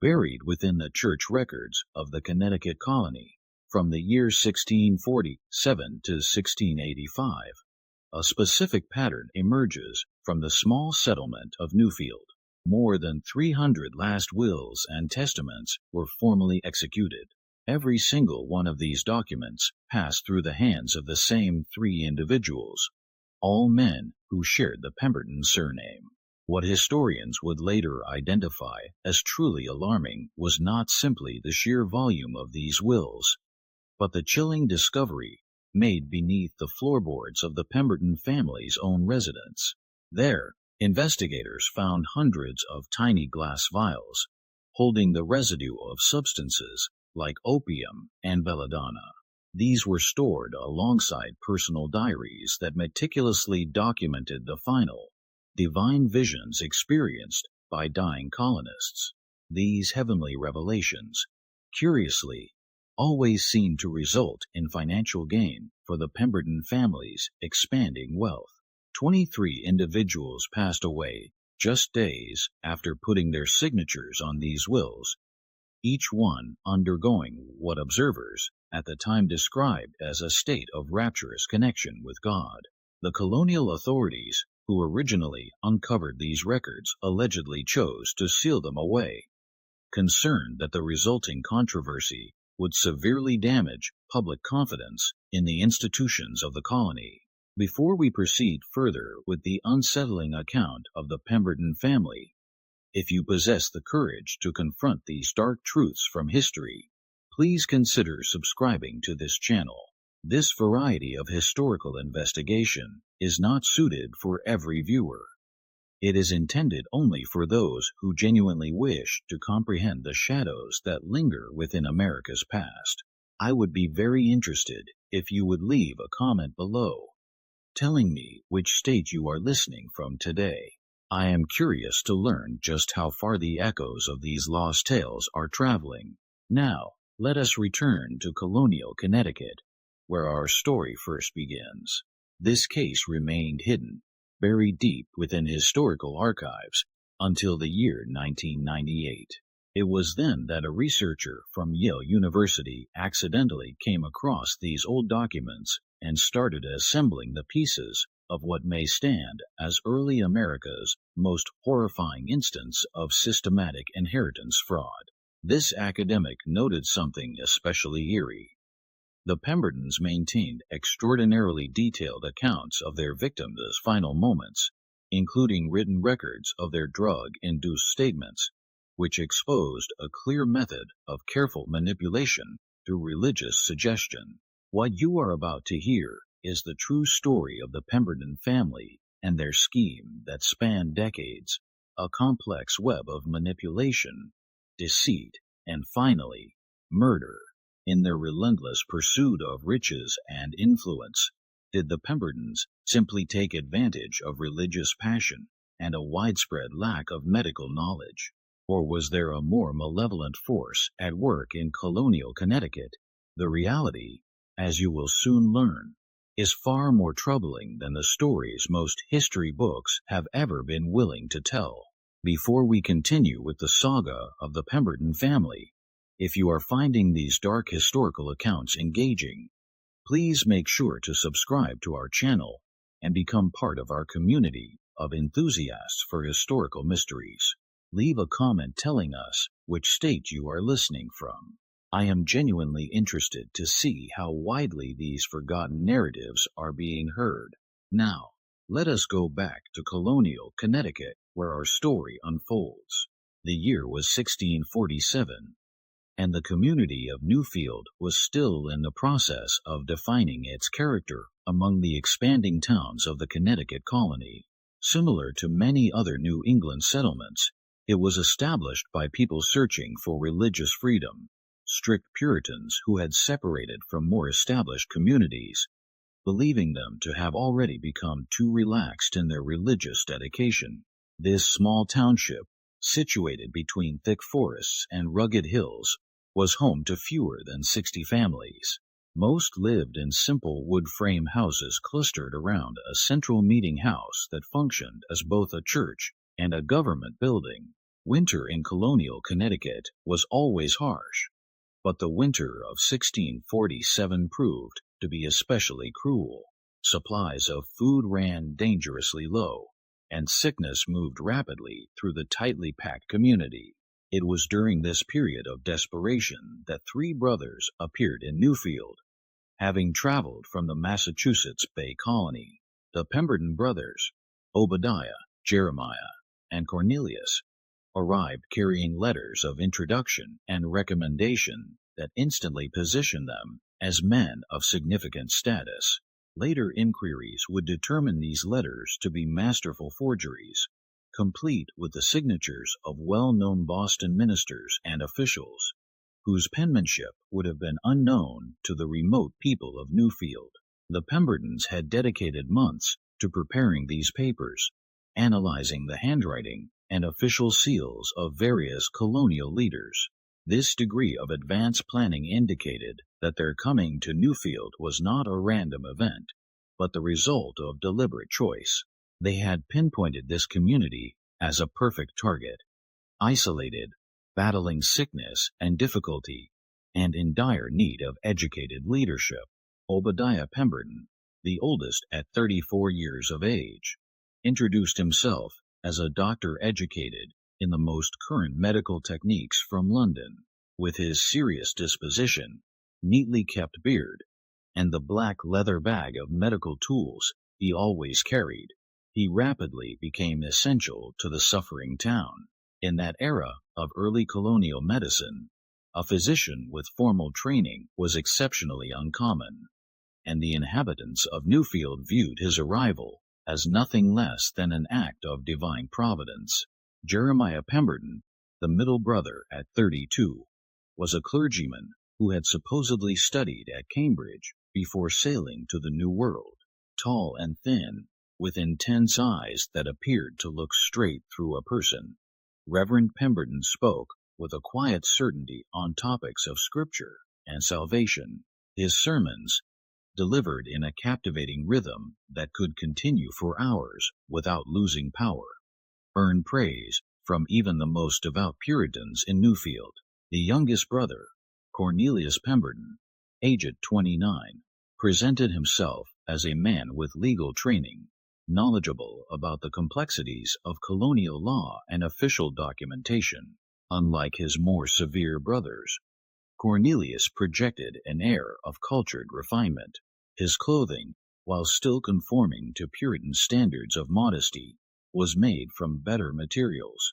buried within the church records of the Connecticut colony from the year 1647 to 1685. A specific pattern emerges from the small settlement of Newfield. More than 300 last wills and testaments were formally executed. Every single one of these documents passed through the hands of the same three individuals, all men who shared the Pemberton surname. What historians would later identify as truly alarming was not simply the sheer volume of these wills, but the chilling discovery made beneath the floorboards of the Pemberton family's own residence. There, investigators found hundreds of tiny glass vials holding the residue of substances like opium and belladonna. These were stored alongside personal diaries that meticulously documented the final, divine visions experienced by dying colonists. These heavenly revelations, curiously, always seemed to result in financial gain for the Pemberton family's expanding wealth. 23 individuals passed away just days after putting their signatures on these wills, each one undergoing what observers at the time described as a state of rapturous connection with God. The colonial authorities who originally uncovered these records allegedly chose to seal them away, concerned that the resulting controversy would severely damage public confidence in the institutions of the colony. Before we proceed further with the unsettling account of the Pemberton family, if you possess the courage to confront these dark truths from history, please consider subscribing to this channel. This variety of historical investigation is not suited for every viewer. It is intended only for those who genuinely wish to comprehend the shadows that linger within America's past. I would be very interested if you would leave a comment below, telling me which state you are listening from today. I am curious to learn just how far the echoes of these lost tales are traveling. Now, let us return to Colonial, Connecticut, where our story first begins. This case remained hidden, buried deep within historical archives, until the year 1998. It was then that a researcher from Yale University accidentally came across these old documents and started assembling the pieces of what may stand as early America's most horrifying instance of systematic inheritance fraud. This academic noted something especially eerie. The Pembertons maintained extraordinarily detailed accounts of their victims' final moments, including written records of their drug-induced statements, which exposed a clear method of careful manipulation through religious suggestion. What you are about to hear is the true story of the Pemberton family and their scheme that spanned decades, a complex web of manipulation, deceit, and finally, murder. In their relentless pursuit of riches and influence, did the Pembertons simply take advantage of religious passion and a widespread lack of medical knowledge? Or was there a more malevolent force at work in colonial Connecticut? The reality, as you will soon learn, is far more troubling than the stories most history books have ever been willing to tell. Before we continue with the saga of the Pemberton family, if you are finding these dark historical accounts engaging, please make sure to subscribe to our channel and become part of our community of enthusiasts for historical mysteries. Leave a comment telling us which state you are listening from. I am genuinely interested to see how widely these forgotten narratives are being heard. Now, let us go back to Colonial, Connecticut, where our story unfolds. The year was 1647, and the community of Newfield was still in the process of defining its character among the expanding towns of the Connecticut colony. Similar to many other New England settlements, it was established by people searching for religious freedom, strict Puritans who had separated from more established communities, believing them to have already become too relaxed in their religious dedication. This small township, situated between thick forests and rugged hills, was home to fewer than 60 families. Most lived in simple wood frame houses clustered around a central meeting house that functioned as both a church and a government building. Winter in colonial Connecticut was always harsh, but the winter of 1647 proved to be especially cruel. Supplies of food ran dangerously low, and sickness moved rapidly through the tightly packed community. It was during this period of desperation that three brothers appeared in Newfield, having traveled from the Massachusetts Bay Colony. The Pemberton brothers, Obadiah, Jeremiah, and Cornelius, arrived carrying letters of introduction and recommendation that instantly positioned them as men of significant status. Later inquiries would determine these letters to be masterful forgeries, complete with the signatures of well-known Boston ministers and officials, whose penmanship would have been unknown to the remote people of Newfield. The Pembertons had dedicated months to preparing these papers, analyzing the handwriting and official seals of various colonial leaders. This degree of advanced planning indicated that their coming to Newfield was not a random event, but the result of deliberate choice. They had pinpointed this community as a perfect target, isolated, battling sickness and difficulty, and in dire need of educated leadership. Obadiah Pemberton, the oldest at 34 years of age, introduced himself as a doctor educated in the most current medical techniques from London. With his serious disposition, neatly kept beard, and the black leather bag of medical tools he always carried, he rapidly became essential to the suffering town. In that era of early colonial medicine, a physician with formal training was exceptionally uncommon, and the inhabitants of Newfield viewed his arrival as nothing less than an act of divine providence. Jeremiah Pemberton, the middle brother at 32, was a clergyman who had supposedly studied at Cambridge before sailing to the New World. Tall and thin, with intense eyes that appeared to look straight through a person, Reverend Pemberton spoke with a quiet certainty on topics of Scripture and salvation. His sermons, delivered in a captivating rhythm that could continue for hours without losing power, earned praise from even the most devout Puritans in Newfield. The youngest brother, Cornelius Pemberton, aged 29, presented himself as a man with legal training, knowledgeable about the complexities of colonial law and official documentation. Unlike his more severe brothers, Cornelius projected an air of cultured refinement. His clothing, while still conforming to Puritan standards of modesty, was made from better materials,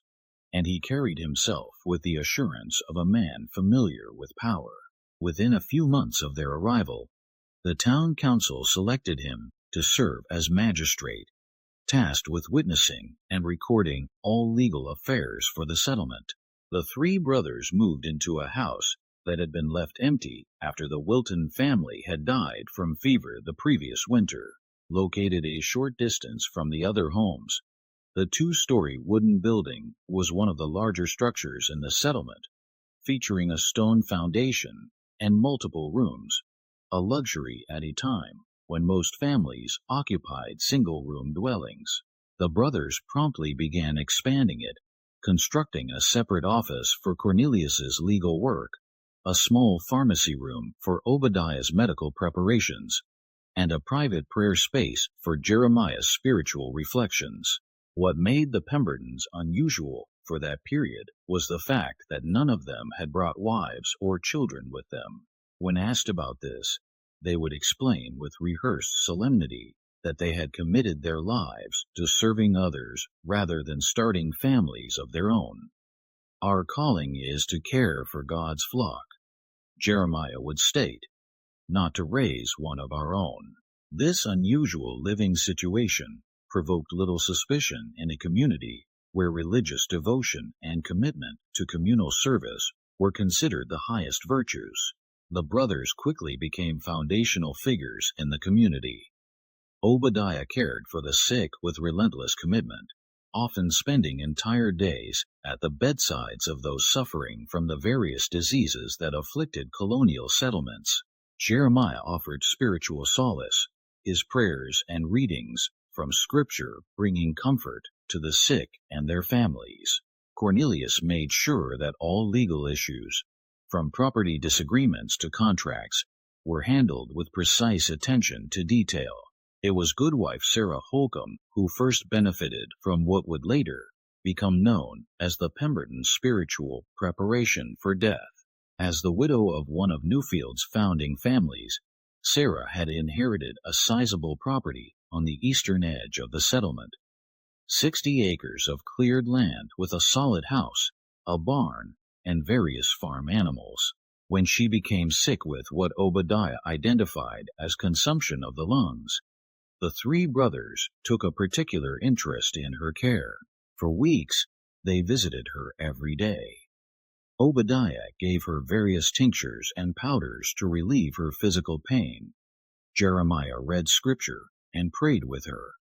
and he carried himself with the assurance of a man familiar with power. Within a few months of their arrival, the town council selected him to serve as magistrate, tasked with witnessing and recording all legal affairs for the settlement. The three brothers moved into a house that had been left empty after the Wilton family had died from fever the previous winter. Located a short distance from the other homes, the two-story wooden building was one of the larger structures in the settlement, featuring a stone foundation and multiple rooms, a luxury at a time when most families occupied single-room dwellings. The brothers promptly began expanding it, constructing a separate office for Cornelius's legal work, a small pharmacy room for Obadiah's medical preparations, and a private prayer space for Jeremiah's spiritual reflections. What made the Pembertons unusual for that period was the fact that none of them had brought wives or children with them. When asked about this, they would explain with rehearsed solemnity that they had committed their lives to serving others rather than starting families of their own. "Our calling is to care for God's flock," Jeremiah would state, "not to raise one of our own." This unusual living situation provoked little suspicion in a community where religious devotion and commitment to communal service were considered the highest virtues. The brothers quickly became foundational figures in the community. Obadiah cared for the sick with relentless commitment, often spending entire days at the bedsides of those suffering from the various diseases that afflicted colonial settlements. Jeremiah offered spiritual solace, his prayers and readings from Scripture bringing comfort to the sick and their families. Cornelius made sure that all legal issues, from property disagreements to contracts, were handled with precise attention to detail. It was goodwife Sarah Holcomb who first benefited from what would later become known as the Pemberton spiritual preparation for death. As the widow of one of Newfield's founding families, Sarah had inherited a sizable property on the eastern edge of the settlement. 60 acres of cleared land with a solid house, a barn, and various farm animals. When she became sick with what Obadiah identified as consumption of the lungs, the three brothers took a particular interest in her care. For weeks, they visited her every day. Obadiah gave her various tinctures and powders to relieve her physical pain. Jeremiah read scripture and prayed with her,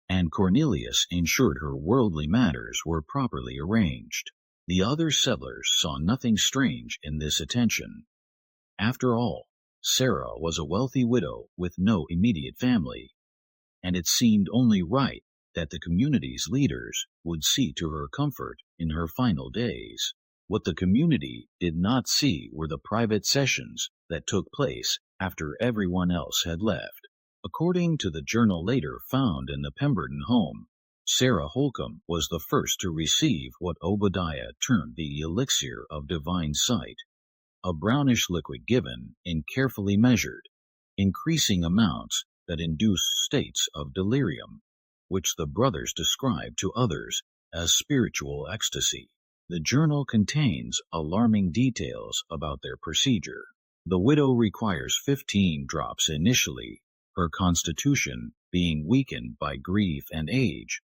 and Cornelius ensured her worldly matters were properly arranged. The other settlers saw nothing strange in this attention. After all, Sarah was a wealthy widow with no immediate family, and it seemed only right that the community's leaders would see to her comfort in her final days. What the community did not see were the private sessions that took place after everyone else had left. According to the journal later found in the Pemberton home, Sarah Holcomb was the first to receive what Obadiah termed the elixir of divine sight, a brownish liquid given in carefully measured, increasing amounts that induced states of delirium, which the brothers described to others as spiritual ecstasy. The journal contains alarming details about their procedure. The widow requires 15 drops initially, her constitution being weakened by grief and age,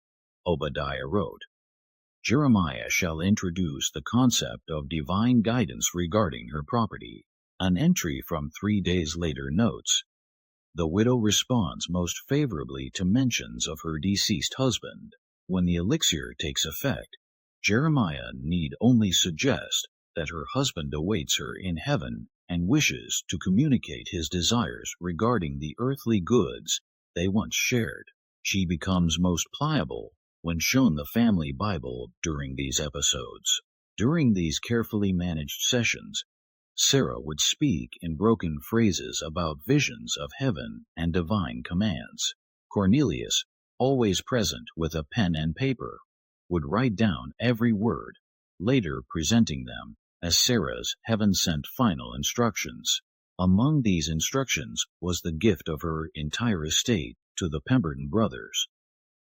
Obadiah wrote. Jeremiah shall introduce the concept of divine guidance regarding her property. An entry from 3 days later notes, the widow responds most favorably to mentions of her deceased husband. When the elixir takes effect, Jeremiah need only suggest that her husband awaits her in heaven and wishes to communicate his desires regarding the earthly goods they once shared. She becomes most pliable when shown the family Bible during these episodes. During these carefully managed sessions, Sarah would speak in broken phrases about visions of heaven and divine commands. Cornelius, always present with a pen and paper, would write down every word, later presenting them as Sarah's heaven-sent final instructions. Among these instructions was the gift of her entire estate to the Pemberton brothers,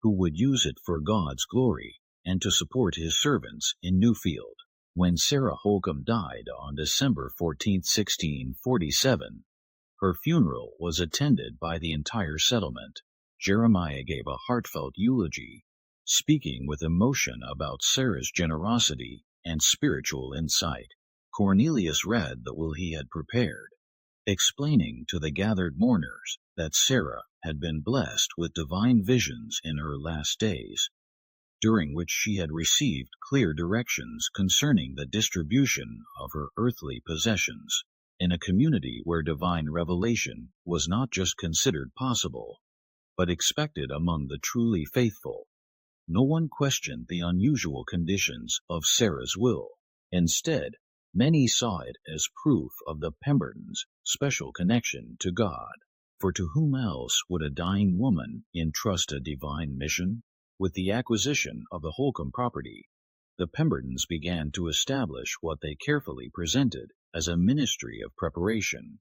who would use it for God's glory and to support his servants in Newfield. When Sarah Holcomb died on December 14, 1647, her funeral was attended by the entire settlement. Jeremiah gave a heartfelt eulogy, speaking with emotion about Sarah's generosity and spiritual insight. Cornelius read the will he had prepared, explaining to the gathered mourners that Sarah had been blessed with divine visions in her last days, during which she had received clear directions concerning the distribution of her earthly possessions. In a community where divine revelation was not just considered possible, but expected among the truly faithful, no one questioned the unusual conditions of Sarah's will. Instead, many saw it as proof of the Pembertons' special connection to God. For to whom else would a dying woman entrust a divine mission? With the acquisition of the Holcomb property, the Pembertons began to establish what they carefully presented as a ministry of preparation,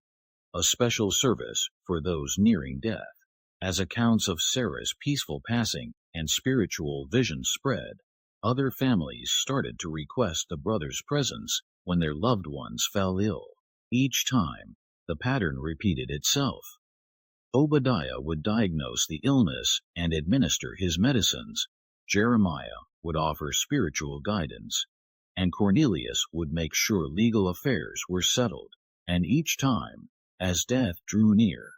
a special service for those nearing death. As accounts of Sarah's peaceful passing and spiritual vision spread, other families started to request the brothers' presence when their loved ones fell ill. Each time, the pattern repeated itself. Obadiah would diagnose the illness and administer his medicines, Jeremiah would offer spiritual guidance, and Cornelius would make sure legal affairs were settled. And each time, as death drew near,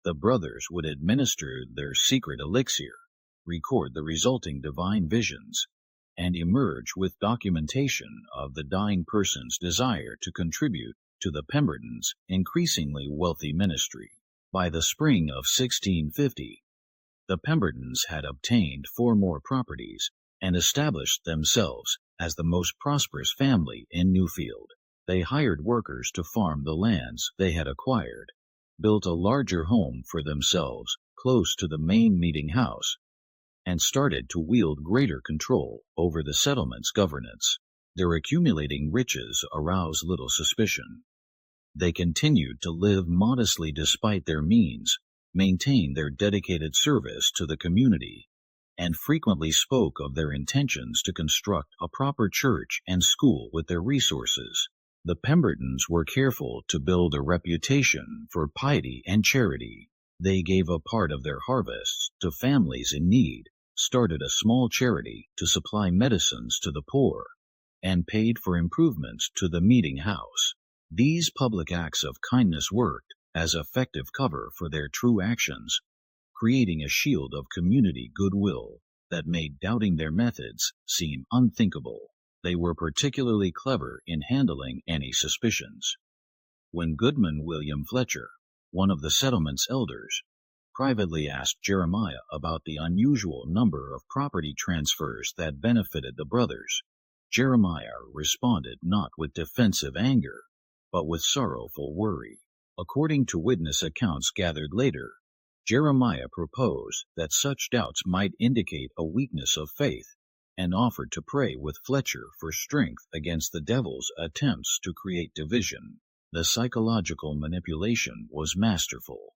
the brothers would administer their secret elixir, record the resulting divine visions, and emerge with documentation of the dying person's desire to contribute to the Pembertons' increasingly wealthy ministry. By the spring of 1650, the Pembertons had obtained 4 more properties and established themselves as the most prosperous family in Newfield. They hired workers to farm the lands they had acquired, built a larger home for themselves close to the main meeting house, and started to wield greater control over the settlement's governance. Their accumulating riches aroused little suspicion. They continued to live modestly despite their means, maintained their dedicated service to the community, and frequently spoke of their intentions to construct a proper church and school with their resources. The Pembertons were careful to build a reputation for piety and charity. They gave a part of their harvests to families in need, started a small charity to supply medicines to the poor, and paid for improvements to the meeting house. These public acts of kindness worked as effective cover for their true actions, creating a shield of community goodwill that made doubting their methods seem unthinkable. They were particularly clever in handling any suspicions. When Goodman William Fletcher, one of the settlement's elders, privately asked Jeremiah about the unusual number of property transfers that benefited the brothers, Jeremiah responded not with defensive anger, but with sorrowful worry. According to witness accounts gathered later, Jeremiah proposed that such doubts might indicate a weakness of faith, and offered to pray with Fletcher for strength against the devil's attempts to create division. The psychological manipulation was masterful.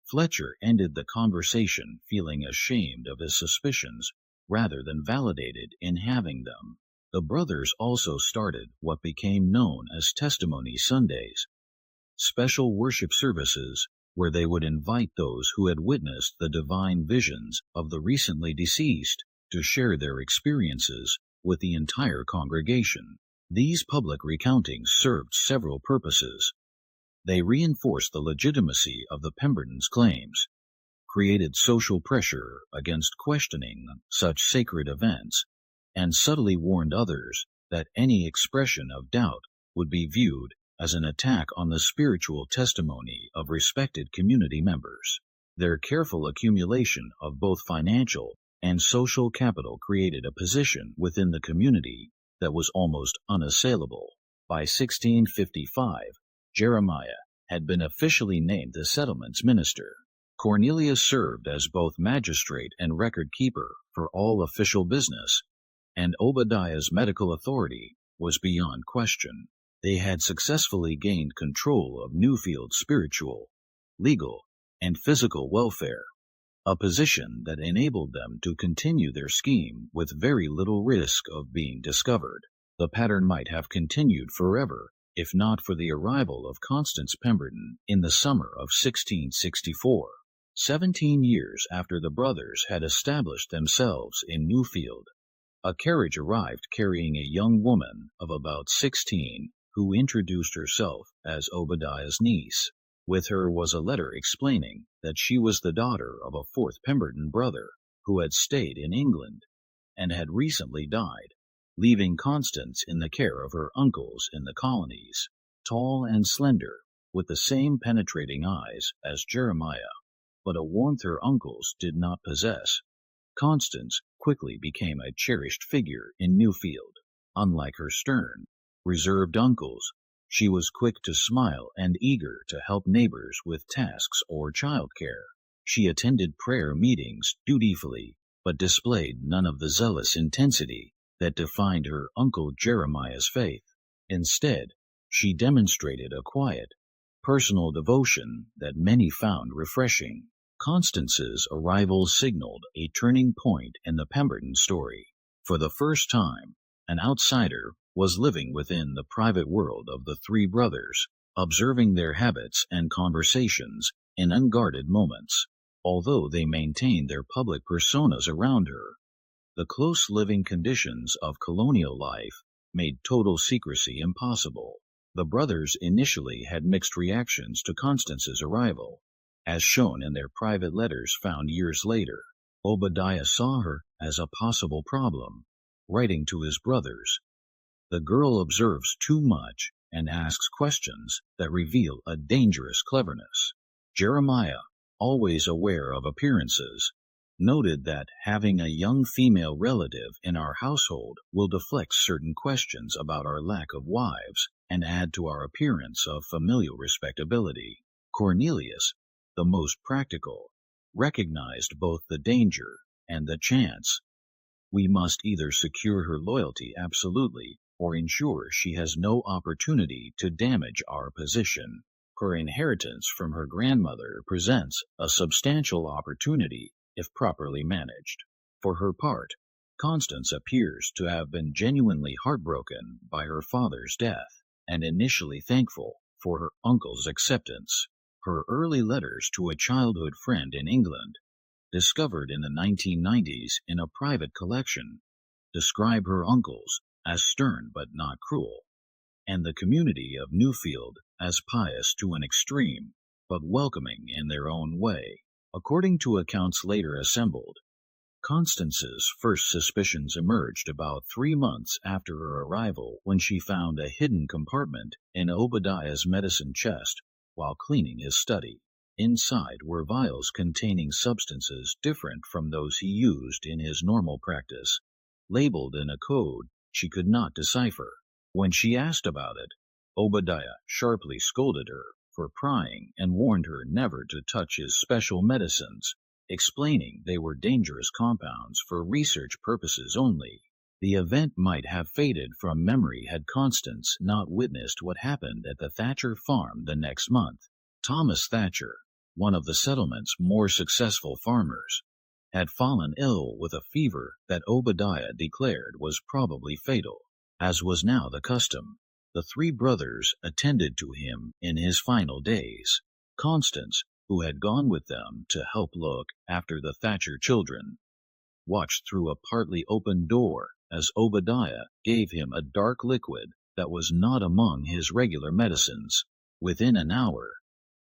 Fletcher ended the conversation feeling ashamed of his suspicions rather than validated in having them. The brothers also started what became known as Testimony Sundays, special worship services where they would invite those who had witnessed the divine visions of the recently deceased to share their experiences with the entire congregation. These public recountings served several purposes. They reinforced the legitimacy of the Pemberton's claims, created social pressure against questioning such sacred events, and subtly warned others that any expression of doubt would be viewed as an attack on the spiritual testimony of respected community members. Their careful accumulation of both financial and social capital created a position within the community that was almost unassailable. By 1655, Jeremiah had been officially named the settlement's minister. Cornelius served as both magistrate and record keeper for all official business, and Obadiah's medical authority was beyond question. They had successfully gained control of Newfield's spiritual, legal, and physical welfare, a position that enabled them to continue their scheme with very little risk of being discovered. The pattern might have continued forever if not for the arrival of Constance Pemberton in the summer of 1664. 17 years after the brothers had established themselves in Newfield, a carriage arrived carrying a young woman of about 16 who introduced herself as Obadiah's niece. With her was a letter explaining that she was the daughter of a fourth Pemberton brother who had stayed in England and had recently died, leaving Constance in the care of her uncles in the colonies. Tall and slender, with the same penetrating eyes as Jeremiah, but a warmth her uncles did not possess, Constance quickly became a cherished figure in Newfield. Unlike her stern, reserved uncles, she was quick to smile and eager to help neighbors with tasks or childcare. She attended prayer meetings dutifully, but displayed none of the zealous intensity that defined her Uncle Jeremiah's faith. Instead, she demonstrated a quiet, personal devotion that many found refreshing. Constance's arrival signaled a turning point in the Pemberton story. For the first time, an outsider was living within the private world of the three brothers, observing their habits and conversations in unguarded moments. Although they maintained their public personas around her, the close living conditions of colonial life made total secrecy impossible. The brothers initially had mixed reactions to Constance's arrival, as shown in their private letters found years later. Obadiah saw her as a possible problem, writing to his brothers, "The girl observes too much and asks questions that reveal a dangerous cleverness." Jeremiah, always aware of appearances, Noted that having a young female relative in our household will deflect certain questions about our lack of wives and add to our appearance of familial respectability. Cornelius, the most practical, recognized both the danger and the chance. We must either secure her loyalty absolutely or ensure she has no opportunity to damage our position. Her inheritance from her grandmother presents a substantial opportunity if properly managed. For her part, Constance appears to have been genuinely heartbroken by her father's death, and initially thankful for her uncle's acceptance. Her early letters to a childhood friend in England, discovered in the 1990s in a private collection, describe her uncles as stern but not cruel, and the community of Newfield as pious to an extreme, but welcoming in their own way. According to accounts later assembled, Constance's first suspicions emerged about 3 months after her arrival when she found a hidden compartment in Obadiah's medicine chest while cleaning his study. Inside were vials containing substances different from those he used in his normal practice, labeled in a code she could not decipher. When she asked about it, Obadiah sharply scolded her for prying and warned her never to touch his special medicines, explaining they were dangerous compounds for research purposes only. The event might have faded from memory had Constance not witnessed what happened at the Thatcher farm the next month. Thomas Thatcher, one of the settlement's more successful farmers, had fallen ill with a fever that Obadiah declared was probably fatal. As was now the custom, the 3 brothers attended to him in his final days. Constance, who had gone with them to help look after the Thatcher children, watched through a partly open door as Obadiah gave him a dark liquid that was not among his regular medicines. Within an hour,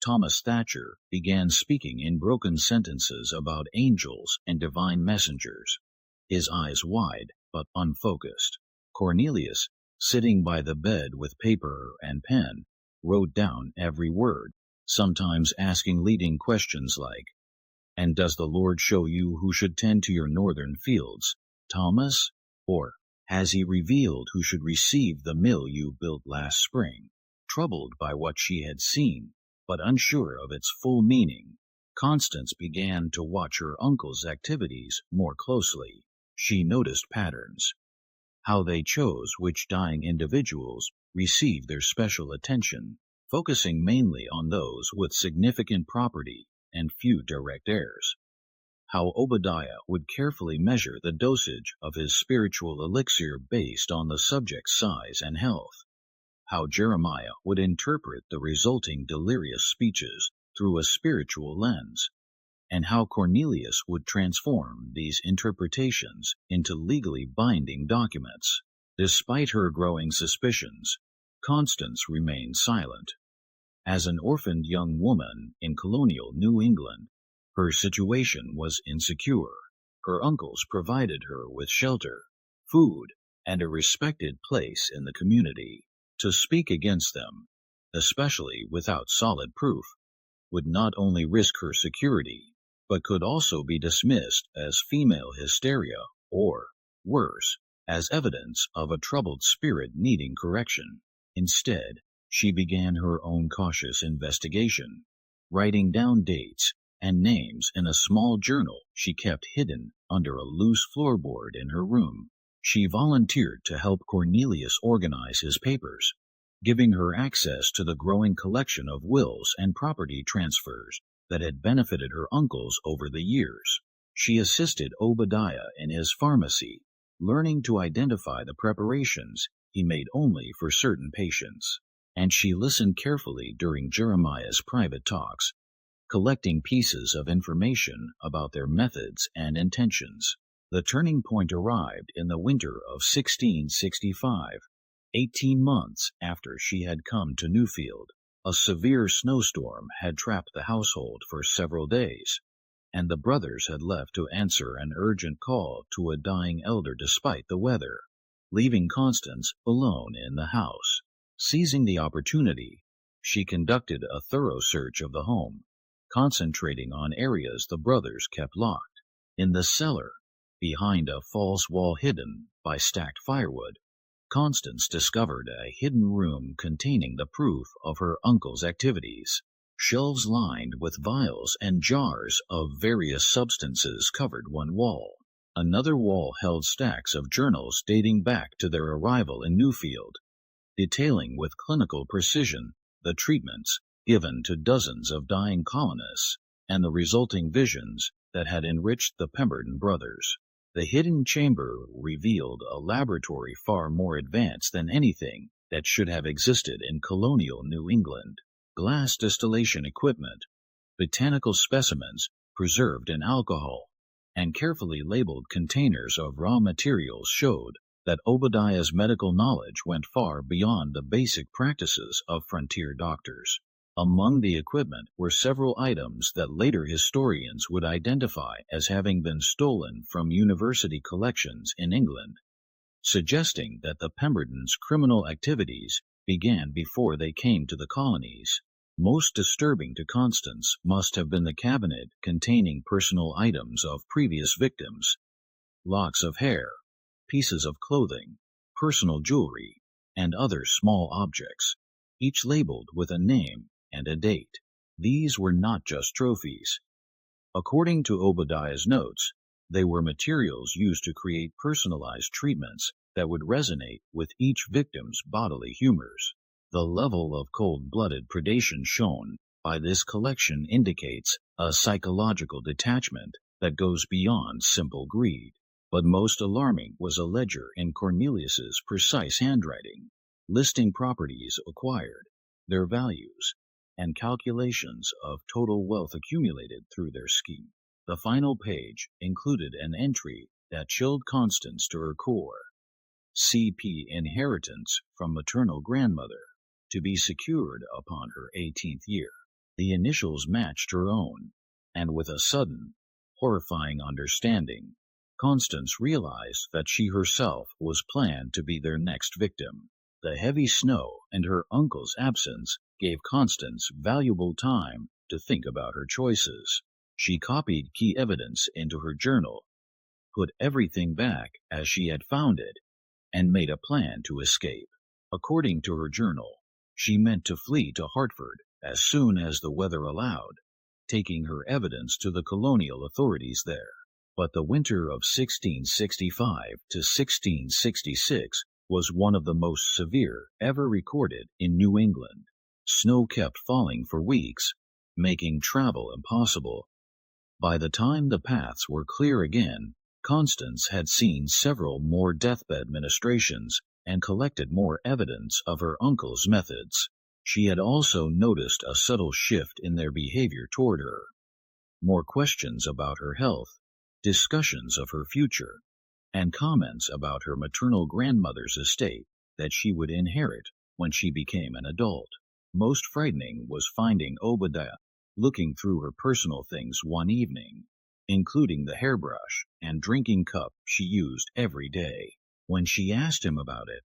Thomas Thatcher began speaking in broken sentences about angels and divine messengers, his eyes wide but unfocused. Cornelius, sitting by the bed with paper and pen, wrote down every word, sometimes asking leading questions like, "And does the Lord show you who should tend to your northern fields, Thomas? Or has he revealed who should receive the mill you built last spring?" Troubled by what she had seen, but unsure of its full meaning, Constance began to watch her uncle's activities more closely. She noticed patterns, how they chose which dying individuals received their special attention, focusing mainly on those with significant property and few direct heirs. How Obadiah would carefully measure the dosage of his spiritual elixir based on the subject's size and health. How Jeremiah would interpret the resulting delirious speeches through a spiritual lens, and how Cornelius would transform these interpretations into legally binding documents. Despite her growing suspicions, Constance remained silent. As an orphaned young woman in colonial New England, her situation was insecure. Her uncles provided her with shelter, food, and a respected place in the community. To speak against them, especially without solid proof, would not only risk her security, but could also be dismissed as female hysteria or, worse, as evidence of a troubled spirit needing correction. Instead, she began her own cautious investigation, writing down dates and names in a small journal she kept hidden under a loose floorboard in her room. She volunteered to help Cornelius organize his papers, giving her access to the growing collection of wills and property transfers that had benefited her uncles over the years. She assisted Obadiah in his pharmacy, learning to identify the preparations he made only for certain patients, and she listened carefully during Jeremiah's private talks, collecting pieces of information about their methods and intentions. The turning point arrived in the winter of 1665, 18 months after she had come to Newfield. A severe snowstorm had trapped the household for several days, and the brothers had left to answer an urgent call to a dying elder despite the weather, leaving Constance alone in the house. Seizing the opportunity, she conducted a thorough search of the home, concentrating on areas the brothers kept locked. In the cellar, behind a false wall hidden by stacked firewood, Constance discovered a hidden room containing the proof of her uncle's activities. Shelves lined with vials and jars of various substances covered one wall. Another wall held stacks of journals dating back to their arrival in Newfield, detailing with clinical precision the treatments given to dozens of dying colonists and the resulting visions that had enriched the Pemberton brothers. The hidden chamber revealed a laboratory far more advanced than anything that should have existed in colonial New England. Glass distillation equipment, botanical specimens preserved in alcohol, and carefully labeled containers of raw materials showed that Obadiah's medical knowledge went far beyond the basic practices of frontier doctors. Among the equipment were several items that later historians would identify as having been stolen from university collections in England, suggesting that the Pembertons' criminal activities began before they came to the colonies. Most disturbing to Constance must have been the cabinet containing personal items of previous victims: locks of hair, pieces of clothing, personal jewelry, and other small objects, each labeled with a name and a date. These were not just trophies. According to Obadiah's notes, they were materials used to create personalized treatments that would resonate with each victim's bodily humors. The level of cold-blooded predation shown by this collection indicates a psychological detachment that goes beyond simple greed. But most alarming was a ledger in Cornelius's precise handwriting, listing properties acquired, their values, and calculations of total wealth accumulated through their scheme. The final page included an entry that chilled Constance to her core. CP inheritance from maternal grandmother, to be secured upon her 18th year. The initials matched her own, and with a sudden, horrifying understanding, Constance realized that she herself was planned to be their next victim. The heavy snow and her uncle's absence gave Constance valuable time to think about her choices. She copied key evidence into her journal, put everything back as she had found it, and made a plan to escape. According to her journal, she meant to flee to Hartford as soon as the weather allowed, taking her evidence to the colonial authorities there. But the winter of 1665 to 1666 was one of the most severe ever recorded in New England. Snow kept falling for weeks, making travel impossible. By the time the paths were clear again, Constance had seen several more deathbed ministrations and collected more evidence of her uncle's methods. She had also noticed a subtle shift in their behavior toward her. More questions about her health, discussions of her future, and comments about her maternal grandmother's estate that she would inherit when she became an adult. Most frightening was finding Obadiah looking through her personal things one evening, including the hairbrush and drinking cup she used every day. When she asked him about it,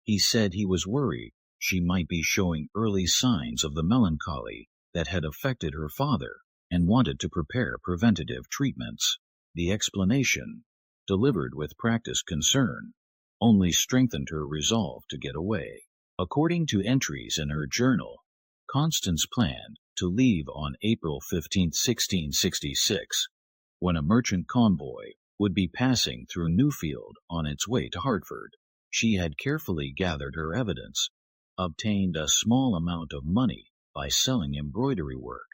he said he was worried she might be showing early signs of the melancholy that had affected her father and wanted to prepare preventative treatments. The explanation, delivered with practiced concern, only strengthened her resolve to get away. According to entries in her journal, Constance planned to leave on April 15, 1666, when a merchant convoy would be passing through Newfield on its way to Hartford. She had carefully gathered her evidence, obtained a small amount of money by selling embroidery work,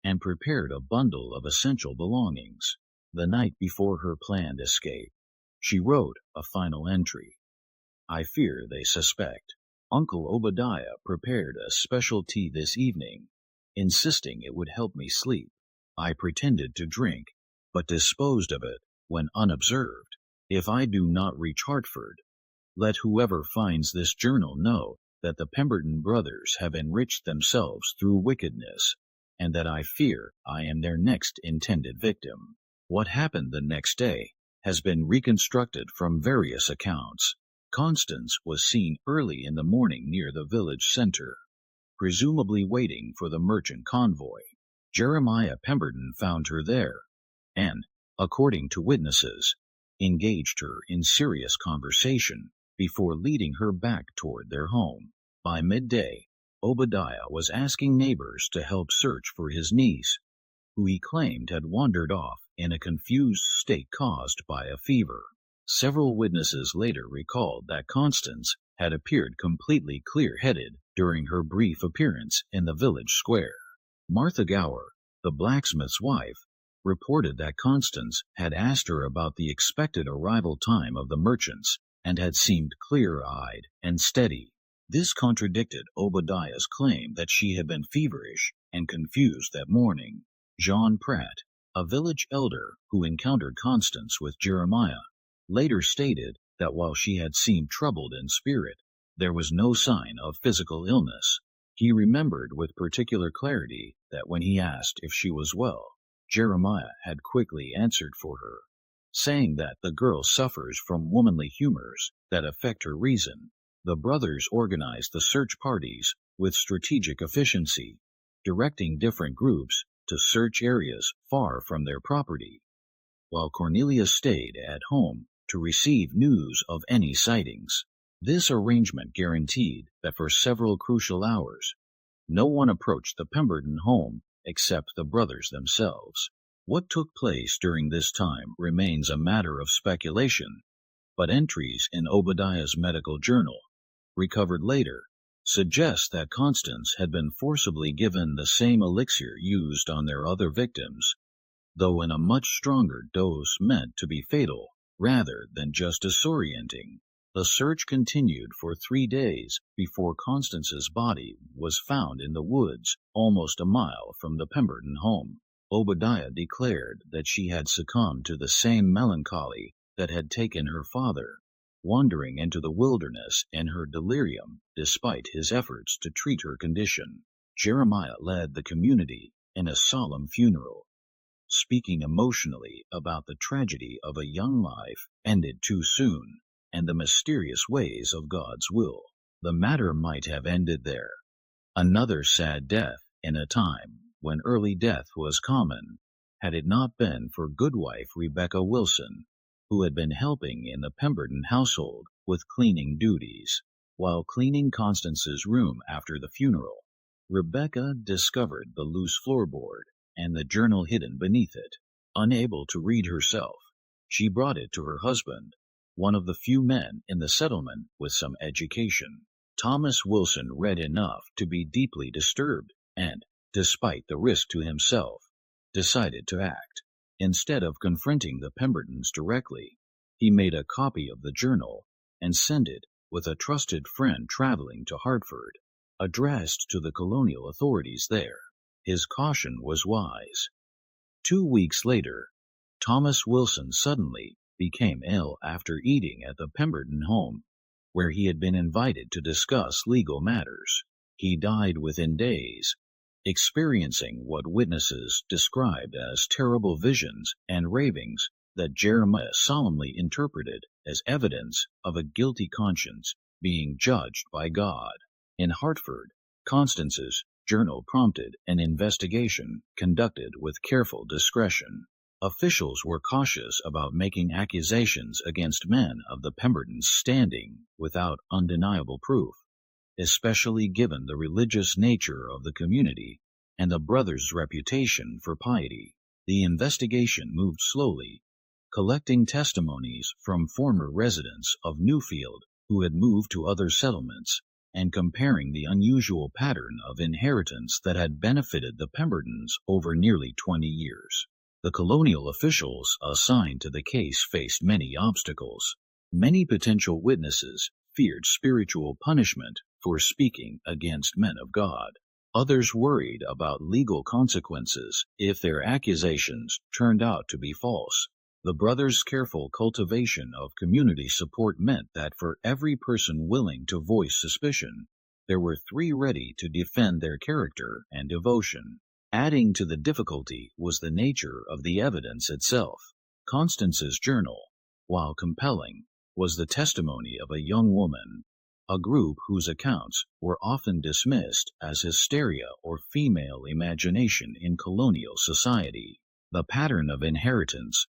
and prepared a bundle of essential belongings. The night before her planned escape, she wrote a final entry. "I fear they suspect. Uncle Obadiah prepared a special tea this evening, insisting it would help me sleep. I pretended to drink, but disposed of it when unobserved. If I do not reach Hartford, let whoever finds this journal know that the Pemberton brothers have enriched themselves through wickedness, and that I fear I am their next intended victim." What happened the next day has been reconstructed from various accounts. Constance was seen early in the morning near the village center, presumably waiting for the merchant convoy. Jeremiah Pemberton found her there, and, according to witnesses, engaged her in serious conversation before leading her back toward their home. By midday, Obadiah was asking neighbors to help search for his niece, who he claimed had wandered off in a confused state caused by a fever. Several witnesses later recalled that Constance had appeared completely clear-headed during her brief appearance in the village square. Martha Gower, the blacksmith's wife, reported that Constance had asked her about the expected arrival time of the merchants and had seemed clear-eyed and steady. This contradicted Obadiah's claim that she had been feverish and confused that morning. John Pratt, a village elder who encountered Constance with Jeremiah, later stated that while she had seemed troubled in spirit, there was no sign of physical illness. He remembered with particular clarity that when he asked if she was well, Jeremiah had quickly answered for her, saying that the girl suffers from womanly humors that affect her reason. The brothers organized the search parties with strategic efficiency, directing different groups to search areas far from their property, while Cornelius stayed at home to receive news of any sightings. This arrangement guaranteed that for several crucial hours, no one approached the Pemberton home except the brothers themselves. What took place during this time remains a matter of speculation, but entries in Obadiah's medical journal, recovered later, suggest that Constance had been forcibly given the same elixir used on their other victims, though in a much stronger dose meant to be fatal rather than just disorienting. The search continued for 3 days before Constance's body was found in the woods almost a mile from the Pemberton home. Obadiah declared that she had succumbed to the same melancholy that had taken her father, wandering into the wilderness in her delirium despite his efforts to treat her condition. Jeremiah led the community in a solemn funeral, speaking emotionally about the tragedy of a young life ended too soon and the mysterious ways of God's will. The matter might have ended there. Another sad death in a time when early death was common, had it not been for goodwife Rebecca Wilson, who had been helping in the Pemberton household with cleaning duties. While cleaning Constance's room after the funeral, Rebecca discovered the loose floorboard and the journal hidden beneath it. Unable to read herself, she brought it to her husband, one of the few men in the settlement with some education. Thomas Wilson read enough to be deeply disturbed and, despite the risk to himself, decided to act. Instead of confronting the Pembertons directly, he made a copy of the journal and sent it with a trusted friend traveling to Hartford, addressed to the colonial authorities there. His caution was wise. 2 weeks later, Thomas Wilson suddenly became ill after eating at the Pemberton home, where he had been invited to discuss legal matters. He died within days, experiencing what witnesses described as terrible visions and ravings that Jeremiah solemnly interpreted as evidence of a guilty conscience being judged by God. In Hartford, Constance's journal prompted an investigation conducted with careful discretion. Officials were cautious about making accusations against men of the Pembertons' standing without undeniable proof, especially given the religious nature of the community and the brothers' reputation for piety. The investigation moved slowly, collecting testimonies from former residents of Newfield who had moved to other settlements, and comparing the unusual pattern of inheritance that had benefited the Pembertons over nearly 20 years. The colonial officials assigned to the case faced many obstacles. Many potential witnesses feared spiritual punishment for speaking against men of God. Others worried about legal consequences if their accusations turned out to be false. The brothers' careful cultivation of community support meant that for every person willing to voice suspicion, there were 3 ready to defend their character and devotion. Adding to the difficulty was the nature of the evidence itself. Constance's journal, while compelling, was the testimony of a young woman, a group whose accounts were often dismissed as hysteria or female imagination in colonial society. The pattern of inheritance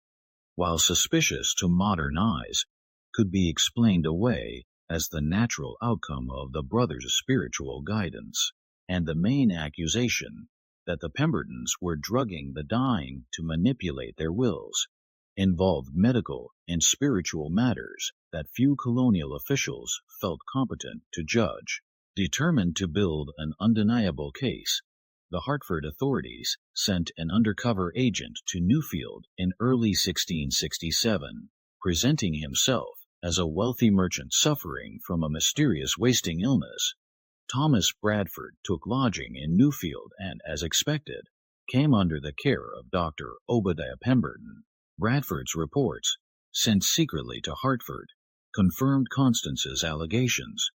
while suspicious to modern eyes, could be explained away as the natural outcome of the brothers' spiritual guidance, and the main accusation that the Pembertons were drugging the dying to manipulate their wills involved medical and spiritual matters that few colonial officials felt competent to judge. Determined to build an undeniable case, the Hartford authorities sent an undercover agent to Newfield in early 1667, presenting himself as a wealthy merchant suffering from a mysterious wasting illness. Thomas Bradford took lodging in Newfield and, as expected, came under the care of Dr. Obadiah Pemberton. Bradford's reports, sent secretly to Hartford, confirmed Constance's allegations,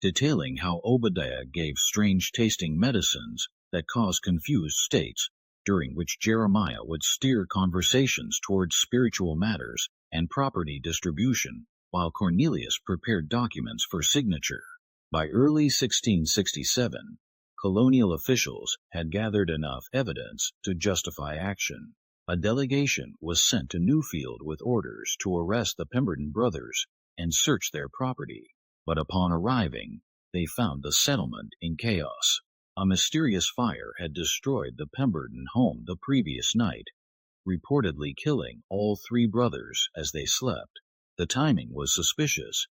detailing how Obadiah gave strange-tasting medicines that caused confused states, during which Jeremiah would steer conversations towards spiritual matters and property distribution, while Cornelius prepared documents for signature. By early 1667, colonial officials had gathered enough evidence to justify action. A delegation was sent to Newfield with orders to arrest the Pemberton brothers and search their property. But upon arriving, they found the settlement in chaos. A mysterious fire had destroyed the Pemberton home the previous night, reportedly killing all three brothers as they slept. The timing was suspicious,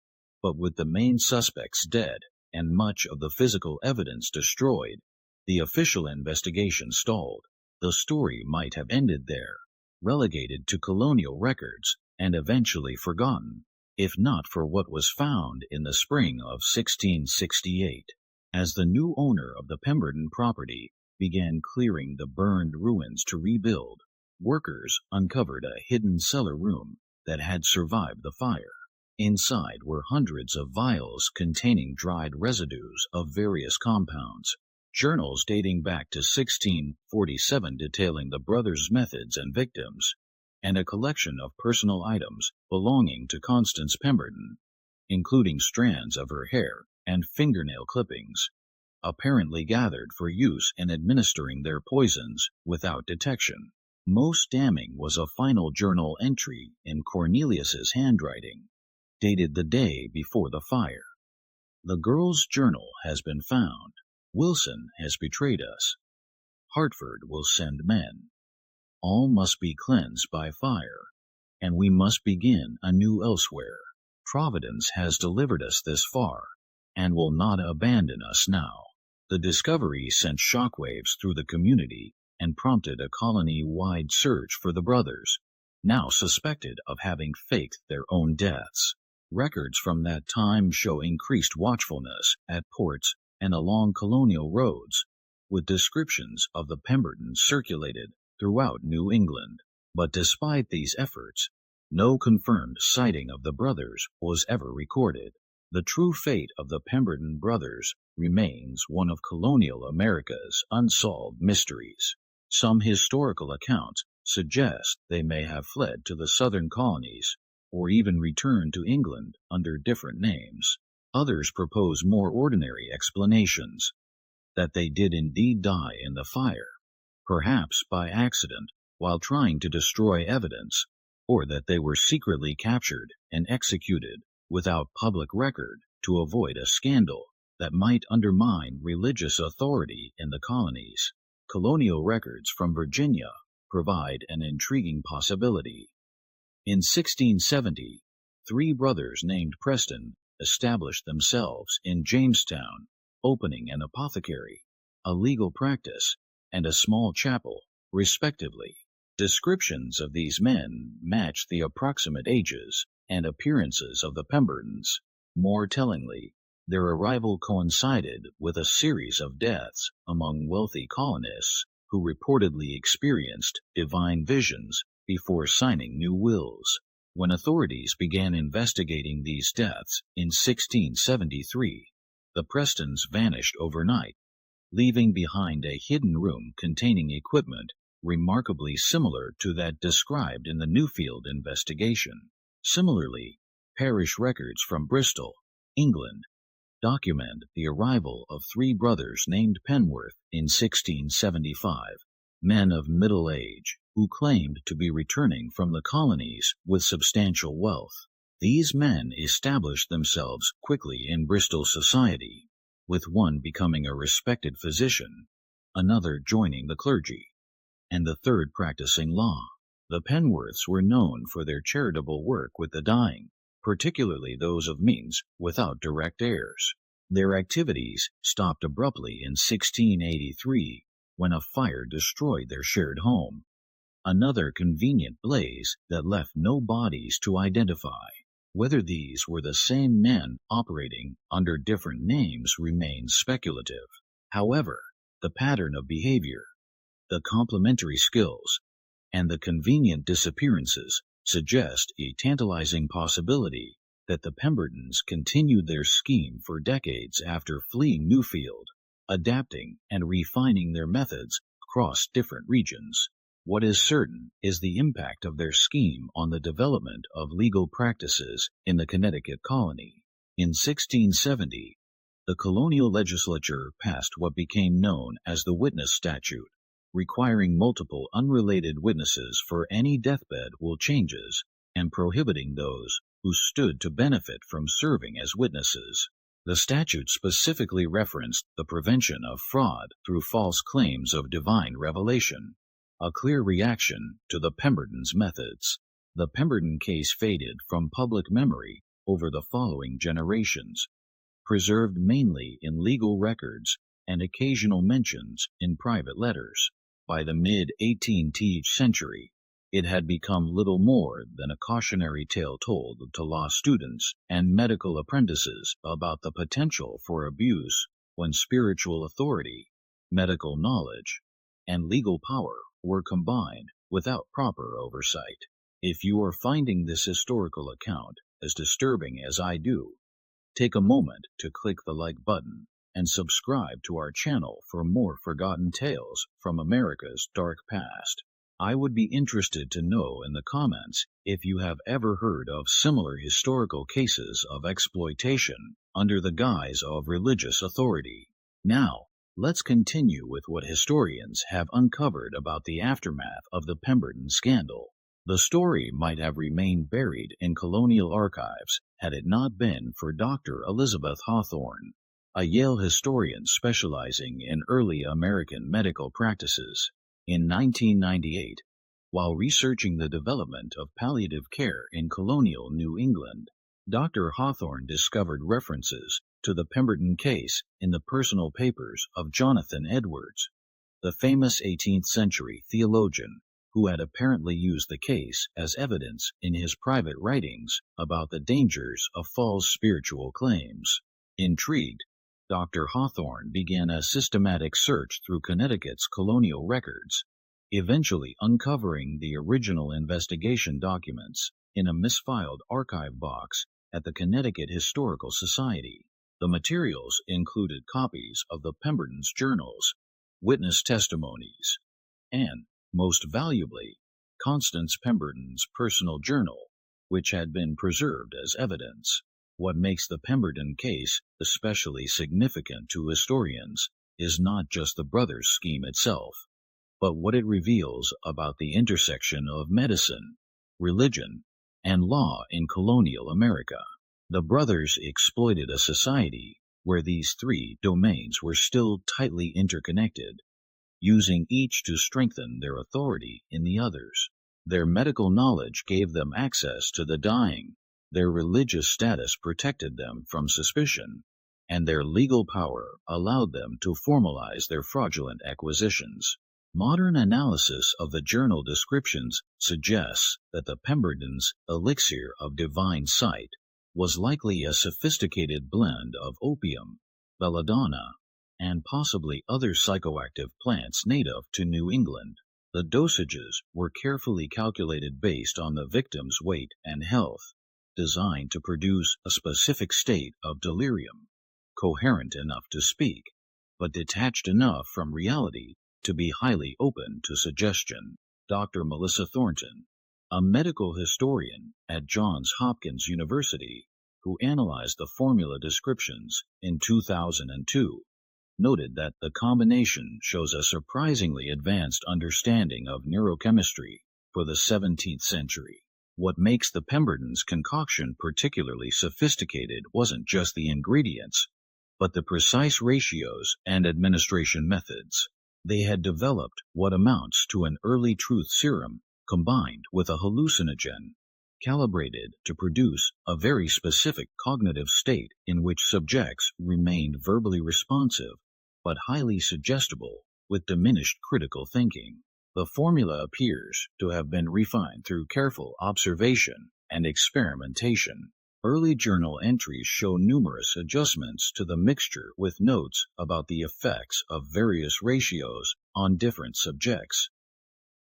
but with the main suspects dead and much of the physical evidence destroyed, the official investigation stalled. The story might have ended there, relegated to colonial records and eventually forgotten, if not for what was found in the spring of 1668. As the new owner of the Pemberton property began clearing the burned ruins to rebuild, workers uncovered a hidden cellar room that had survived the fire. Inside were hundreds of vials containing dried residues of various compounds, journals dating back to 1647 detailing the brothers' methods and victims, and a collection of personal items belonging to Constance Pemberton, including strands of her hair and fingernail clippings, apparently gathered for use in administering their poisons without detection. Most damning was a final journal entry in Cornelius's handwriting, dated the day before the fire. The girl's journal has been found. Wilson has betrayed us. Hartford will send men. All must be cleansed by fire, and we must begin anew elsewhere. Providence has delivered us this far, and will not abandon us now. The discovery sent shockwaves through the community and prompted a colony-wide search for the brothers, now suspected of having faked their own deaths. Records from that time show increased watchfulness at ports and along colonial roads, with descriptions of the Pembertons circulated throughout New England. But despite these efforts, no confirmed sighting of the brothers was ever recorded. The true fate of the Pemberton brothers remains one of colonial America's unsolved mysteries. Some historical accounts suggest they may have fled to the southern colonies, or even returned to England under different names. Others propose more ordinary explanations, that they did indeed die in the fire, perhaps by accident while trying to destroy evidence, or that they were secretly captured and executed without public record to avoid a scandal that might undermine religious authority in the colonies. Colonial records from Virginia provide an intriguing possibility. In 1670, three brothers named Preston established themselves in Jamestown, opening an apothecary, a legal practice, and a small chapel, respectively. Descriptions of these men match the approximate ages and appearances of the Pembertons. More tellingly, their arrival coincided with a series of deaths among wealthy colonists who reportedly experienced divine visions before signing new wills. When authorities began investigating these deaths in 1673, the Prestons vanished overnight, leaving behind a hidden room containing equipment remarkably similar to that described in the Newfield investigation. Similarly, parish records from Bristol, England, document the arrival of three brothers named Penworth in 1675, men of middle age, who claimed to be returning from the colonies with substantial wealth. These men established themselves quickly in Bristol society, with one becoming a respected physician, another joining the clergy, and the third practicing law. The Penworths were known for their charitable work with the dying, particularly those of means without direct heirs. Their activities stopped abruptly in 1683 when a fire destroyed their shared home, another convenient blaze that left no bodies to identify. Whether these were the same men operating under different names remains speculative. However, the pattern of behavior, the complementary skills, and the convenient disappearances suggest a tantalizing possibility that the Pembertons continued their scheme for decades after fleeing Newfield, adapting and refining their methods across different regions. What is certain is the impact of their scheme on the development of legal practices in the Connecticut colony. In 1670, the colonial legislature passed what became known as the Witness Statute, requiring multiple unrelated witnesses for any deathbed will changes and prohibiting those who stood to benefit from serving as witnesses. The statute specifically referenced the prevention of fraud through false claims of divine revelation, a clear reaction to the Pembertons' methods. The Pemberton case faded from public memory over the following generations, preserved mainly in legal records and occasional mentions in private letters. By the mid-18th century, it had become little more than a cautionary tale told to law students and medical apprentices about the potential for abuse when spiritual authority, medical knowledge, and legal power were combined without proper oversight. If you are finding this historical account as disturbing as I do, take a moment to click the like button and subscribe to our channel for more forgotten tales from America's dark past. I would be interested to know in the comments if you have ever heard of similar historical cases of exploitation under the guise of religious authority. Now, let's continue with what historians have uncovered about the aftermath of the Pemberton scandal. The story might have remained buried in colonial archives had it not been for Dr. Elizabeth Hawthorne, a Yale historian specializing in early American medical practices. In 1998, while researching the development of palliative care in colonial New England, Dr. Hawthorne discovered references to the Pemberton case in the personal papers of Jonathan Edwards, the famous 18th century theologian who had apparently used the case as evidence in his private writings about the dangers of false spiritual claims. Intrigued, Dr. Hawthorne began a systematic search through Connecticut's colonial records, eventually uncovering the original investigation documents in a misfiled archive box at the Connecticut Historical Society. The materials included copies of the Pemberton's journals, witness testimonies, and, most valuably, Constance Pemberton's personal journal, which had been preserved as evidence. What makes the Pemberton case especially significant to historians is not just the brothers' scheme itself, but what it reveals about the intersection of medicine, religion, and law in colonial America. The brothers exploited a society where these three domains were still tightly interconnected, using each to strengthen their authority in the others. Their medical knowledge gave them access to the dying, their religious status protected them from suspicion, and their legal power allowed them to formalize their fraudulent acquisitions. Modern analysis of the journal descriptions suggests that the Pembertons' elixir of divine sight was likely a sophisticated blend of opium, belladonna, and possibly other psychoactive plants native to New England. The dosages were carefully calculated based on the victim's weight and health, designed to produce a specific state of delirium, coherent enough to speak, but detached enough from reality to be highly open to suggestion. Dr. Melissa Thornton, a medical historian at Johns Hopkins University, who analyzed the formula descriptions in 2002, noted that the combination shows a surprisingly advanced understanding of neurochemistry for the 17th century. What makes the Pemberton's concoction particularly sophisticated wasn't just the ingredients, but the precise ratios and administration methods. They had developed what amounts to an early truth serum combined with a hallucinogen, calibrated to produce a very specific cognitive state in which subjects remained verbally responsive but highly suggestible with diminished critical thinking. The formula appears to have been refined through careful observation and experimentation. Early journal entries show numerous adjustments to the mixture with notes about the effects of various ratios on different subjects.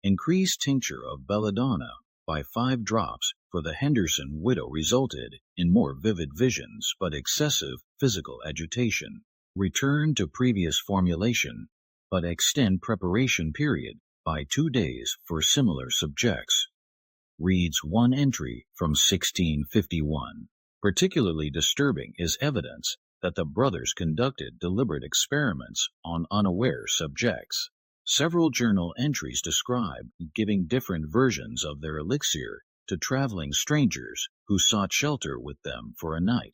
Increased tincture of belladonna by 5 drops for the Henderson widow resulted in more vivid visions but excessive physical agitation. Return to previous formulation, but extend preparation period by 2 days for similar subjects. Reads one entry from 1651. Particularly disturbing is evidence that the brothers conducted deliberate experiments on unaware subjects. Several journal entries describe giving different versions of their elixir to traveling strangers who sought shelter with them for a night,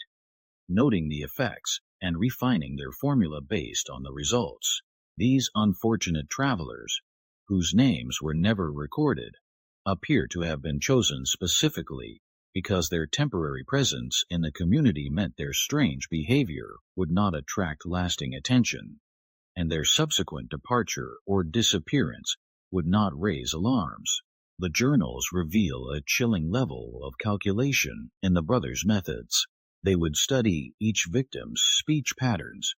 noting the effects and refining their formula based on the results. These unfortunate travelers, whose names were never recorded, appear to have been chosen specifically because their temporary presence in the community meant their strange behavior would not attract lasting attention, and their subsequent departure or disappearance would not raise alarms. The journals reveal a chilling level of calculation in the brothers' methods. They would study each victim's speech patterns,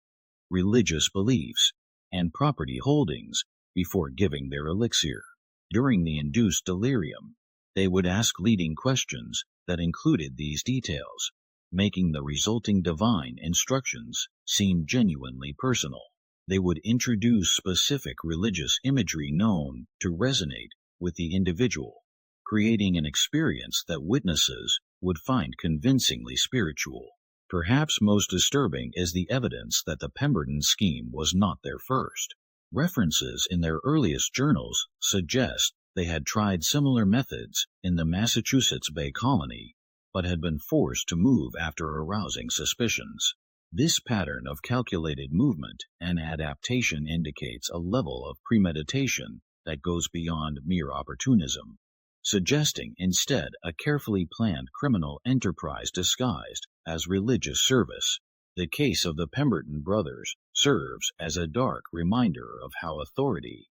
religious beliefs, and property holdings before giving their elixir. During the induced delirium, they would ask leading questions that included these details, making the resulting divine instructions seem genuinely personal. They would introduce specific religious imagery known to resonate with the individual, creating an experience that witnesses would find convincingly spiritual. Perhaps most disturbing is the evidence that the Pemberton scheme was not their first. References in their earliest journals suggest they had tried similar methods in the Massachusetts Bay Colony, but had been forced to move after arousing suspicions. This pattern of calculated movement and adaptation indicates a level of premeditation that goes beyond mere opportunism, suggesting instead a carefully planned criminal enterprise disguised as religious service. The case of the Pemberton brothers serves as a dark reminder of how authority,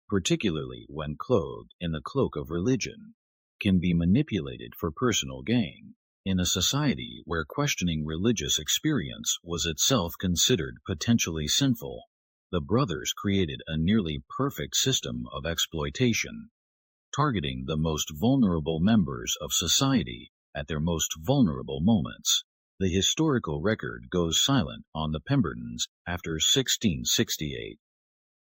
particularly when clothed in the cloak of religion, can be manipulated for personal gain. In a society where questioning religious experience was itself considered potentially sinful, the brothers created a nearly perfect system of exploitation, targeting the most vulnerable members of society at their most vulnerable moments. The historical record goes silent on the Pembertons after 1668,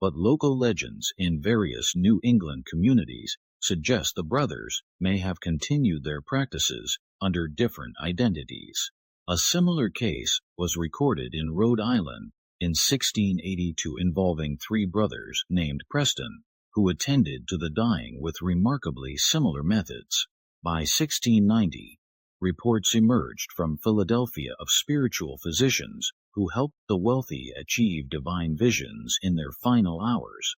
but local legends in various New England communities suggest the brothers may have continued their practices under different identities. A similar case was recorded in Rhode Island in 1682 involving 3 brothers named Preston, who attended to the dying with remarkably similar methods. By 1690, reports emerged from Philadelphia of spiritual physicians who helped the wealthy achieve divine visions in their final hours,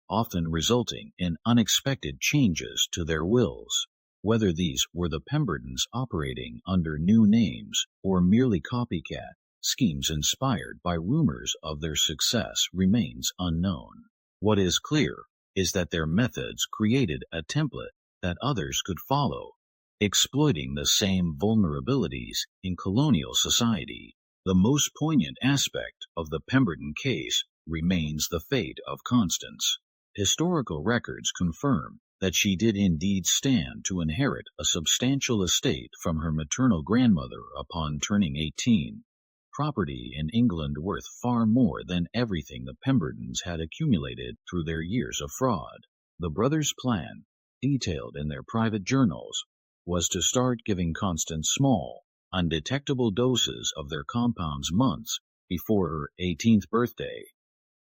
often resulting in unexpected changes to their wills. Whether these were the Pembertons operating under new names or merely copycat schemes inspired by rumors of their success remains unknown. What is clear is that their methods created a template that others could follow, exploiting the same vulnerabilities in colonial society. The most poignant aspect of the Pemberton case remains the fate of Constance. Historical records confirm that she did indeed stand to inherit a substantial estate from her maternal grandmother upon turning 18, property in England worth far more than everything the Pembertons had accumulated through their years of fraud. The brothers' plan, detailed in their private journals, was to start giving Constance small, undetectable doses of their compounds months before her 18th birthday.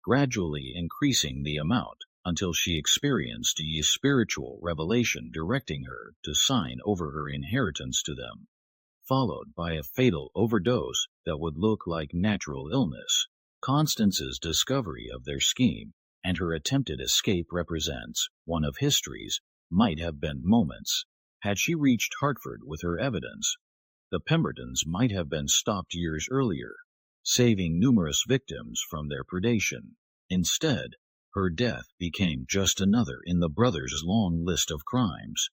gradually increasing the amount until she experienced a spiritual revelation directing her to sign over her inheritance to them, followed by a fatal overdose that would look like natural illness. Constance's discovery of their scheme and her attempted escape represents one of history's might have been moments. Had she reached Hartford with her evidence, the Pembertons might have been stopped years earlier, saving numerous victims from their predation. Instead, her death became just another in the brothers' long list of crimes,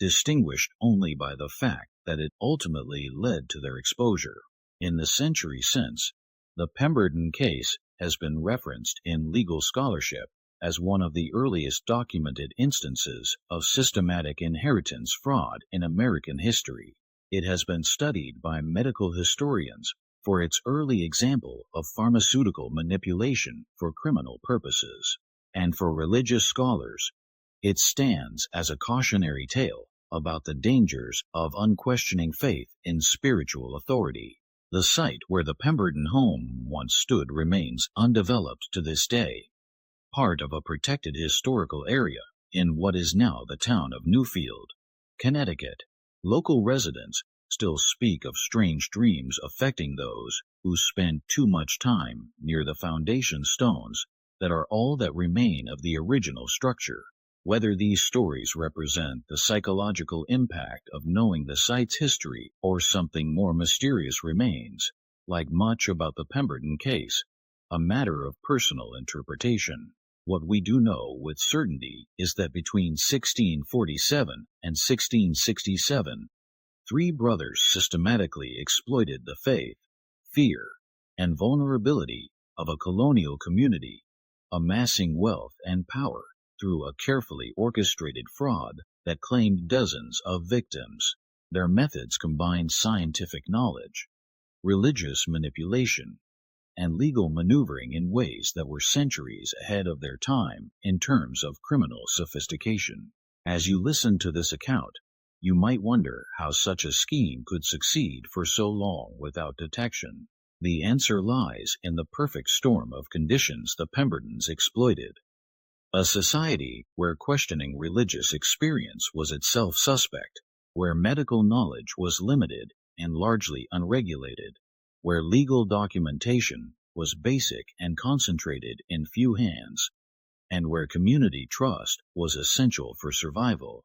distinguished only by the fact that it ultimately led to their exposure. In the century since, the Pemberton case has been referenced in legal scholarship as one of the earliest documented instances of systematic inheritance fraud in American history. It has been studied by medical historians for its early example of pharmaceutical manipulation for criminal purposes, and for religious scholars, it stands as a cautionary tale about the dangers of unquestioning faith in spiritual authority. The site where the Pemberton home once stood remains undeveloped to this day, part of a protected historical area in what is now the town of Newfield, Connecticut. Local residents still speak of strange dreams affecting those who spend too much time near the foundation stones that are all that remain of the original structure. Whether these stories represent the psychological impact of knowing the site's history or something more mysterious remains, like much about the Pemberton case, a matter of personal interpretation. What we do know with certainty is that between 1647 and 1667, three brothers systematically exploited the faith, fear, and vulnerability of a colonial community, amassing wealth and power through a carefully orchestrated fraud that claimed dozens of victims. Their methods combined scientific knowledge, religious manipulation, and legal maneuvering in ways that were centuries ahead of their time in terms of criminal sophistication. As you listen to this account, you might wonder how such a scheme could succeed for so long without detection. The answer lies in the perfect storm of conditions the Pembertons exploited. A society where questioning religious experience was itself suspect, where medical knowledge was limited and largely unregulated, where legal documentation was basic and concentrated in few hands, and where community trust was essential for survival,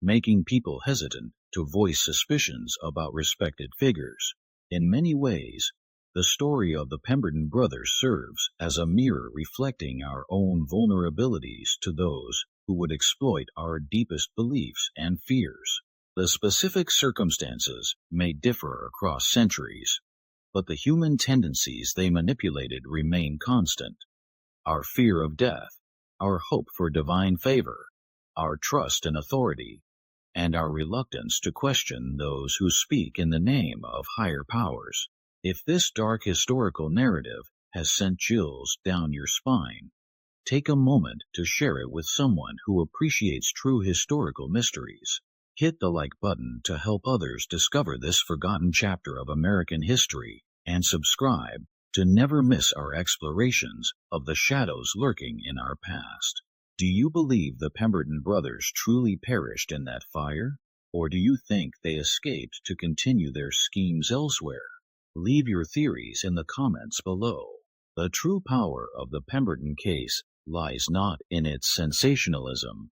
making people hesitant to voice suspicions about respected figures. In many ways, the story of the Pemberton brothers serves as a mirror reflecting our own vulnerabilities to those who would exploit our deepest beliefs and fears. The specific circumstances may differ across centuries, but the human tendencies they manipulated remain constant. Our fear of death, our hope for divine favor, our trust in authority, and our reluctance to question those who speak in the name of higher powers. If this dark historical narrative has sent chills down your spine, take a moment to share it with someone who appreciates true historical mysteries. Hit the like button to help others discover this forgotten chapter of American history, and subscribe to never miss our explorations of the shadows lurking in our past. Do you believe the Pemberton brothers truly perished in that fire, or do you think they escaped to continue their schemes elsewhere? Leave your theories in the comments below. The true power of the Pemberton case lies not in its sensationalism,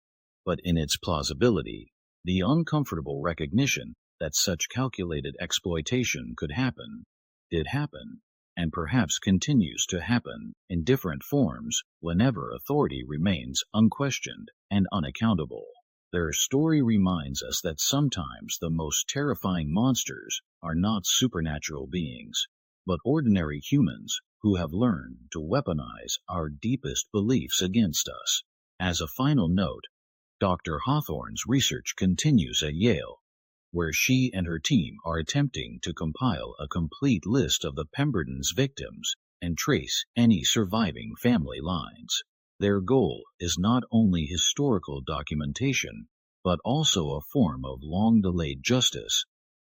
but in its plausibility, the uncomfortable recognition that such calculated exploitation could happen, did happen, and perhaps continues to happen in different forms whenever authority remains unquestioned and unaccountable. Their story reminds us that sometimes the most terrifying monsters are not supernatural beings, but ordinary humans who have learned to weaponize our deepest beliefs against us. As a final note, Dr. Hawthorne's research continues at Yale, where she and her team are attempting to compile a complete list of the Pemberton's victims and trace any surviving family lines. Their goal is not only historical documentation, but also a form of long-delayed justice,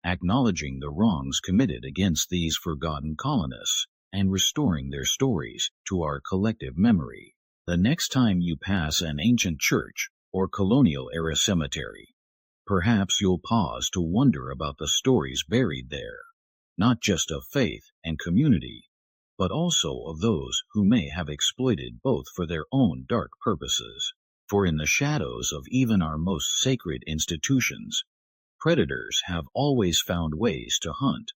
acknowledging the wrongs committed against these forgotten colonists. and restoring their stories to our collective memory. The next time you pass an ancient church or colonial-era cemetery, perhaps you'll pause to wonder about the stories buried there, not just of faith and community, but also of those who may have exploited both for their own dark purposes. For in the shadows of even our most sacred institutions, predators have always found ways to hunt,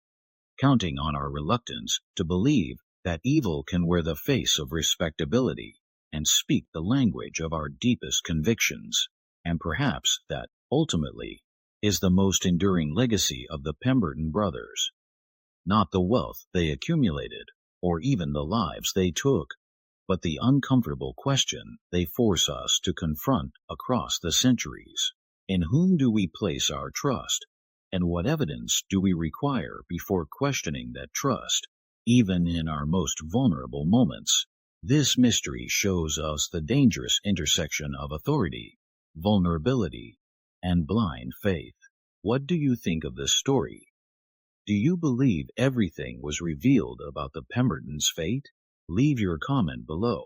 counting on our reluctance to believe that evil can wear the face of respectability and speak the language of our deepest convictions. And perhaps that, ultimately, is the most enduring legacy of the Pemberton brothers. Not the wealth they accumulated, or even the lives they took, but the uncomfortable question they force us to confront across the centuries. In whom do we place our trust, and what evidence do we require before questioning that trust, even in our most vulnerable moments? This mystery shows us the dangerous intersection of authority, vulnerability, and blind faith. What do you think of this story? Do you believe everything was revealed about the Pemberton's fate? Leave your comment below.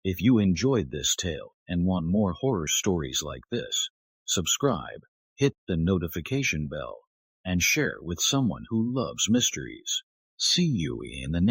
If you enjoyed this tale and want more horror stories like this, subscribe, hit the notification bell, and share with someone who loves mysteries. See you in the next